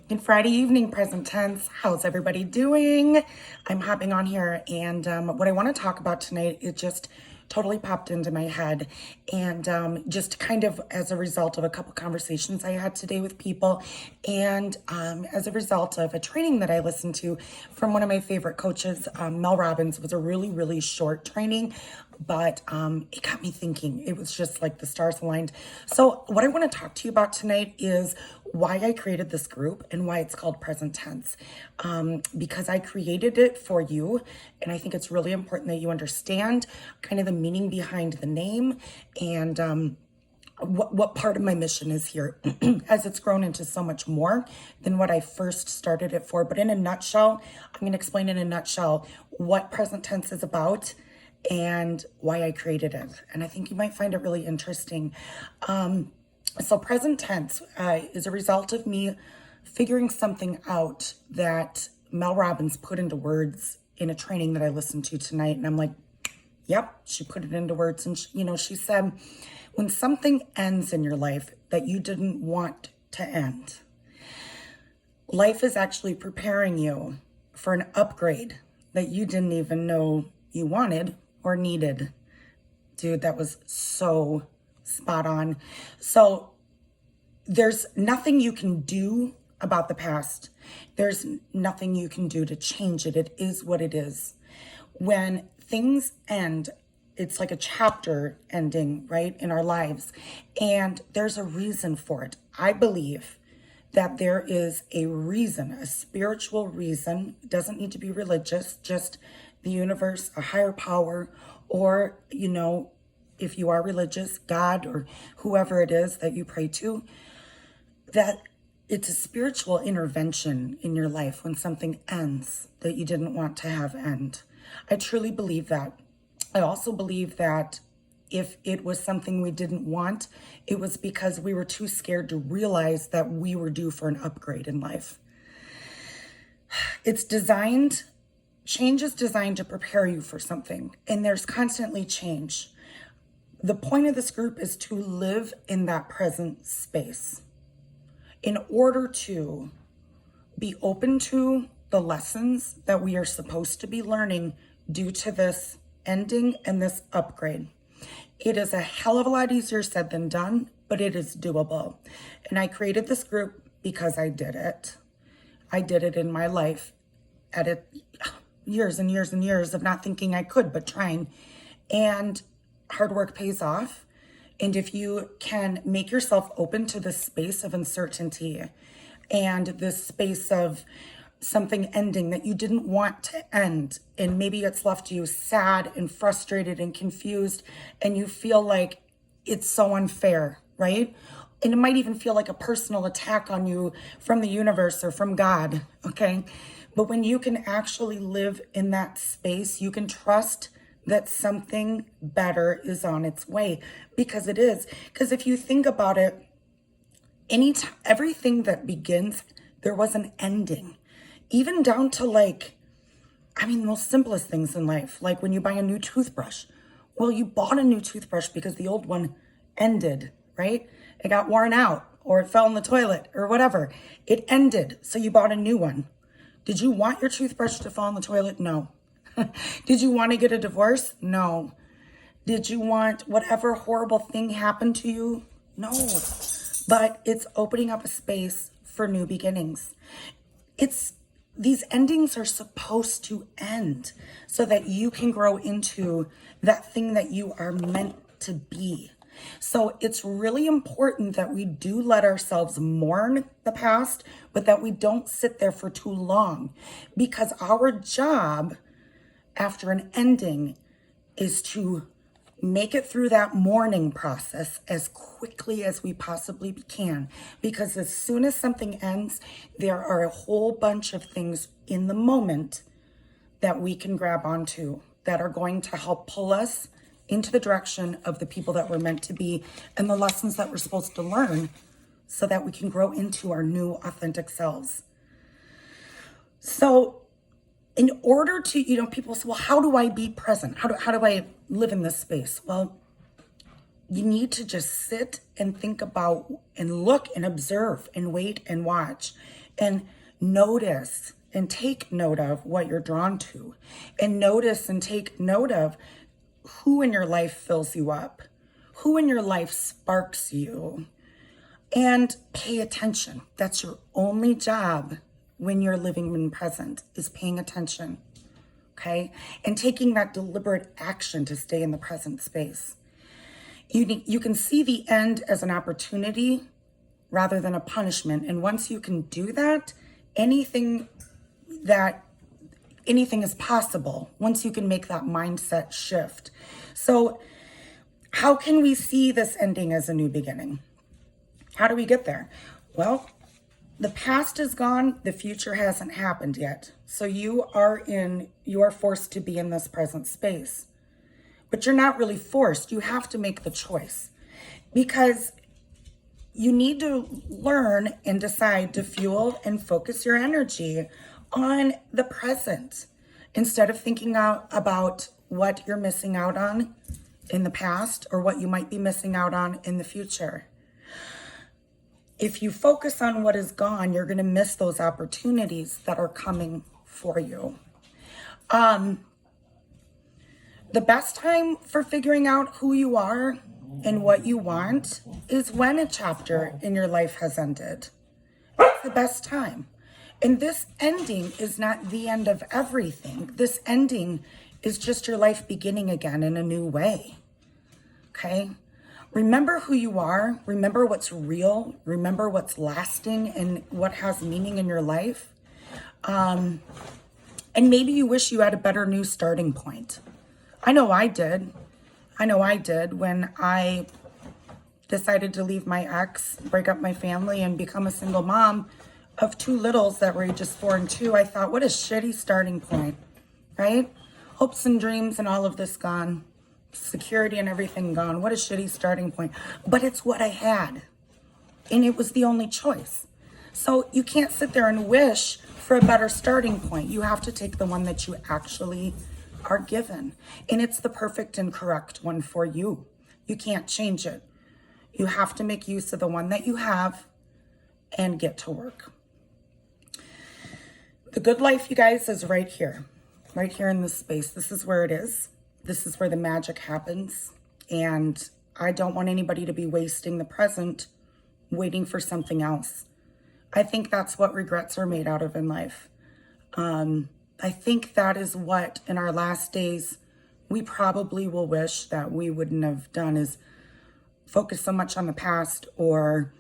Good Friday evening, present tense. How's everybody doing? I'm hopping on here, and what I want to talk about tonight, it just totally popped into my head, and just kind of as a result of a couple conversations I had today with people, and as a result of a training that I listened to from one of my favorite coaches, Mel Robbins. It was a really, really short training, but it got me thinking. It was just like the stars aligned. So what I want to talk to you about tonight is why I created this group and why it's called Present Tense. Because I created it for you, and I think it's really important that you understand kind of the meaning behind the name and what part of my mission is here, as it's grown into so much more than what I first started it for. But in a nutshell, I'm going to explain in a nutshell what present tense is about and why I created it. And I think you might find it really interesting. So present tense is a result of me figuring something out that Mel Robbins put into words in a training that I listened to tonight. And I'm like, yep, she put it into words. And she said, when something ends in your life that you didn't want to end, life is actually preparing you for an upgrade that you didn't even know you wanted or needed. Dude, that was so spot on. So there's nothing you can do about the past. There's nothing you can do to change it. It is what it is. When things end, it's like a chapter ending, right, in our lives. And there's a reason for it. I believe that there is a reason, a spiritual reason. It doesn't need to be religious, just the universe, a higher power, or, if you are religious, God or whoever it is that you pray to, that it's a spiritual intervention in your life when something ends that you didn't want to have end. I truly believe that. I also believe that if it was something we didn't want, it was because we were too scared to realize that we were due for an upgrade in life. Change is designed to prepare you for something, and there's constantly change. The point of this group is to live in that present space in order to be open to the lessons that we are supposed to be learning due to this ending and this upgrade. It is a hell of a lot easier said than done, but it is doable. And I created this group because I did it. I did it in my life at it years and years and years of not thinking I could, but trying. And hard work pays off. And if you can make yourself open to this space of uncertainty and this space of something ending that you didn't want to end, and maybe it's left you sad and frustrated and confused, and you feel like it's so unfair, right? And it might even feel like a personal attack on you from the universe or from God, okay? But when you can actually live in that space, you can trust that something better is on its way, because it is. Because if you think about it, everything that begins, there was an ending. Even down to the most simplest things in life, like when you buy a new toothbrush. Well, you bought a new toothbrush because the old one ended, right? It got worn out or it fell in the toilet or whatever. It ended, so you bought a new one. Did you want your toothbrush to fall in the toilet? No. Did you want to get a divorce? No. Did you want whatever horrible thing happened to you? No. But it's opening up a space for new beginnings. These endings are supposed to end so that you can grow into that thing that you are meant to be. So it's really important that we do let ourselves mourn the past, but that we don't sit there for too long, because our job after an ending is to make it through that mourning process as quickly as we possibly can. Because as soon as something ends, there are a whole bunch of things in the moment that we can grab onto that are going to help pull us into the direction of the people that we're meant to be and the lessons that we're supposed to learn so that we can grow into our new authentic selves. So in order to, people say, well, how do I be present? How do I live in this space? Well, you need to just sit and think about and look and observe and wait and watch and notice and take note of what you're drawn to, and notice and take note of who in your life fills you up, who in your life sparks you, and pay attention. That's your only job when you're living in present, is paying attention, okay? And taking that deliberate action to stay in the present space. You can see the end as an opportunity rather than a punishment. And once you can do that, anything is possible once you can make that mindset shift. So how can we see this ending as a new beginning? How do we get there? Well, the past is gone. The future hasn't happened yet. So you are forced to be in this present space. But you're not really forced. You have to make the choice, because you need to learn and decide to fuel and focus your energy on the present instead of thinking about what you're missing out on in the past or what you might be missing out on in the future. If you focus on what is gone, you're going to miss those opportunities that are coming for you. The best time for figuring out who you are and what you want is when a chapter in your life has ended. It's the best time. And this ending is not the end of everything. This ending is just your life beginning again in a new way. Okay? Remember who you are. Remember what's real. Remember what's lasting and what has meaning in your life. And maybe you wish you had a better new starting point. I know I did when I decided to leave my ex, break up my family, and become a single mom of two littles that were ages 4 and 2. I thought, what a shitty starting point, right? Hopes and dreams and all of this gone. Security and everything gone. What a shitty starting point. But it's what I had. And it was the only choice. So you can't sit there and wish for a better starting point. You have to take the one that you actually are given. And it's the perfect and correct one for you. You can't change it. You have to make use of the one that you have and get to work. The good life, you guys, is right here in this space. This is where it is. This is where the magic happens. And I don't want anybody to be wasting the present waiting for something else. I think that's what regrets are made out of in life. I think that is what, in our last days, we probably will wish that we wouldn't have done, is focus so much on the past or,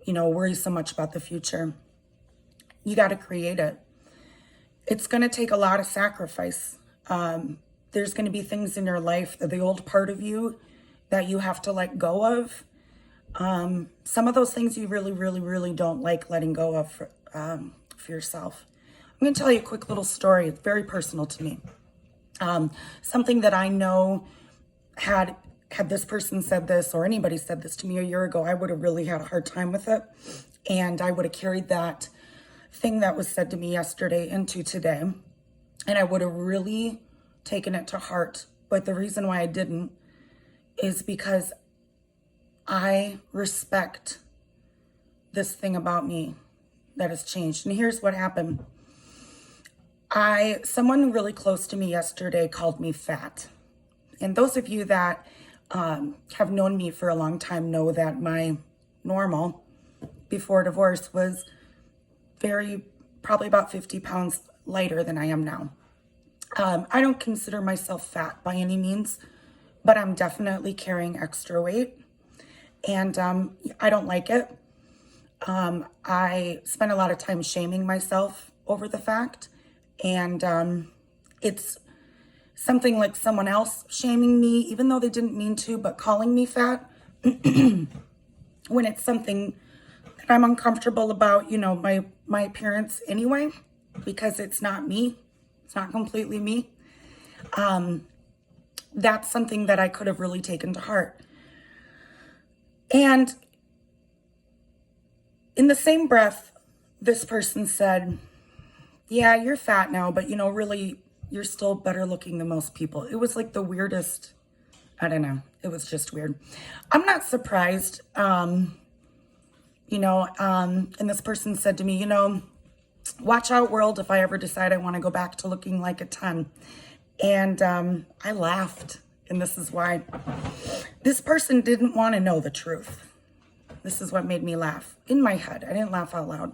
worry so much about the future. You got to create it. It's going to take a lot of sacrifice. There's going to be things in your life, the old part of you, that you have to let go of. Some of those things you really, really, really don't like letting go of for yourself. I'm going to tell you a quick little story. It's very personal to me. Something that I know had this person said this, or anybody said this to me a year ago, I would have really had a hard time with it. And I would have carried that thing that was said to me yesterday into today. And I would have really taken it to heart. But the reason why I didn't is because I respect this thing about me that has changed. And here's what happened. Someone really close to me yesterday called me fat. And those of you that have known me for a long time know that my normal before divorce was probably about 50 pounds lighter than I am now. I don't consider myself fat by any means, but I'm definitely carrying extra weight. And I don't like it. I spend a lot of time shaming myself over the fact. And it's something like someone else shaming me, even though they didn't mean to, but calling me fat when it's something that I'm uncomfortable about, my appearance anyway, because it's not me. It's not completely me. That's something that I could have really taken to heart. And in the same breath, this person said, yeah, you're fat now, but really, you're still better looking than most people. It was like the weirdest, I don't know. It was just weird. I'm not surprised. And this person said to me, watch out, world, if I ever decide I want to go back to looking like a 10. And I laughed, and this is why. This person didn't want to know the truth. This is what made me laugh in my head. I didn't laugh out loud.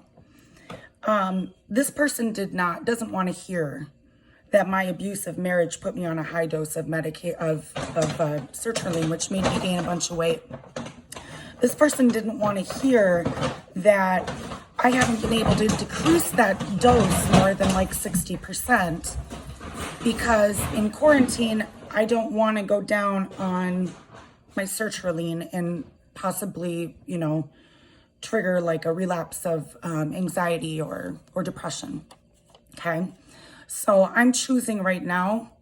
This person doesn't want to hear that my abusive marriage put me on a high dose of sertraline, which made me gain a bunch of weight. This person didn't want to hear that I haven't been able to decrease that dose more than like 60%, because in quarantine, I don't want to go down on my sertraline and possibly, trigger like a relapse of anxiety or depression. Okay. So I'm choosing right now,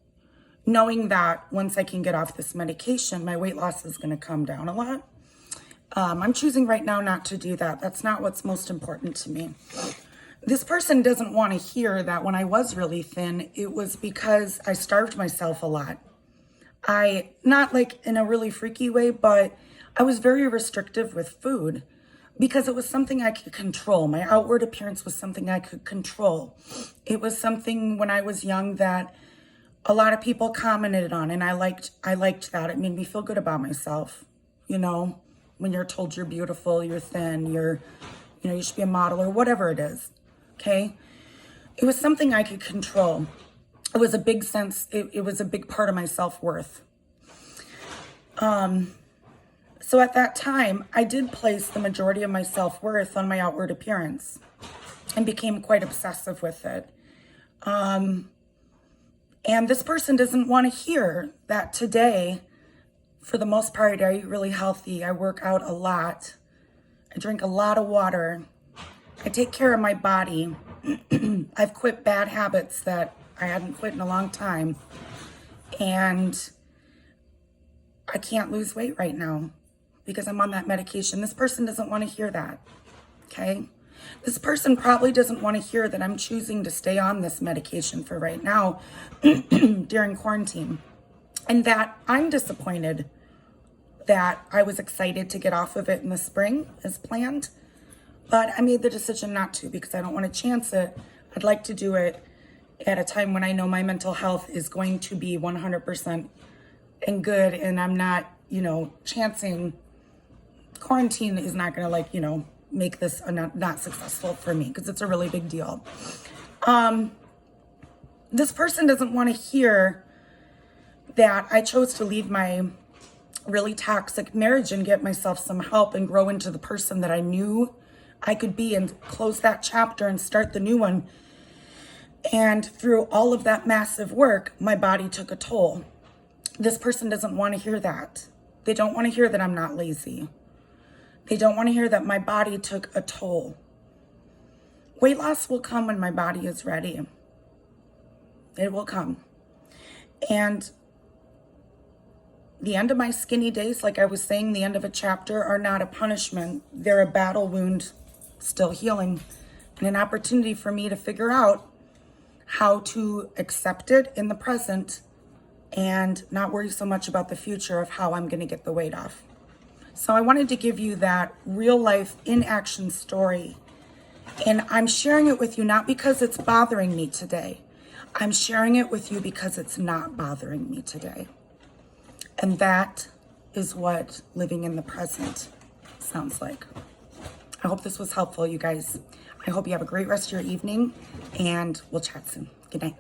knowing that once I can get off this medication, my weight loss is going to come down a lot. I'm choosing right now not to do that. That's not what's most important to me. This person doesn't want to hear that when I was really thin, it was because I starved myself a lot. Not like in a really freaky way, but I was very restrictive with food because it was something I could control. My outward appearance was something I could control. It was something when I was young that a lot of people commented on, and I liked that. It made me feel good about myself. When you're told you're beautiful, you're thin, you should be a model or whatever it is. Okay. It was something I could control. It was a big sense. It was a big part of my self-worth. So at that time, I did place the majority of my self-worth on my outward appearance and became quite obsessive with it. And this person doesn't want to hear that today, for the most part, I eat really healthy. I work out a lot. I drink a lot of water. I take care of my body. I've quit bad habits that I hadn't quit in a long time. And I can't lose weight right now because I'm on that medication. This person doesn't want to hear that, okay? This person probably doesn't want to hear that I'm choosing to stay on this medication for right now during quarantine, and that I'm disappointed that I was excited to get off of it in the spring as planned, but I made the decision not to because I don't want to chance it. I'd like to do it at a time when I know my mental health is going to be 100% and good, and I'm not, chancing. Quarantine is not going to make this not successful for me because it's a really big deal. This person doesn't want to hear that I chose to leave my really toxic marriage and get myself some help and grow into the person that I knew I could be and close that chapter and start the new one. And through all of that massive work, my body took a toll. This person doesn't want to hear that. They don't want to hear that I'm not lazy. They don't want to hear that my body took a toll. Weight loss will come when my body is ready. It will come. And the end of my skinny days, like I was saying, the end of a chapter, are not a punishment. They're a battle wound still healing and an opportunity for me to figure out how to accept it in the present and not worry so much about the future of how I'm going to get the weight off. So I wanted to give you that real life in action story. And I'm sharing it with you not because it's bothering me today. I'm sharing it with you because it's not bothering me today. And that is what living in the present sounds like. I hope this was helpful, you guys. I hope you have a great rest of your evening, and we'll chat soon. Good night.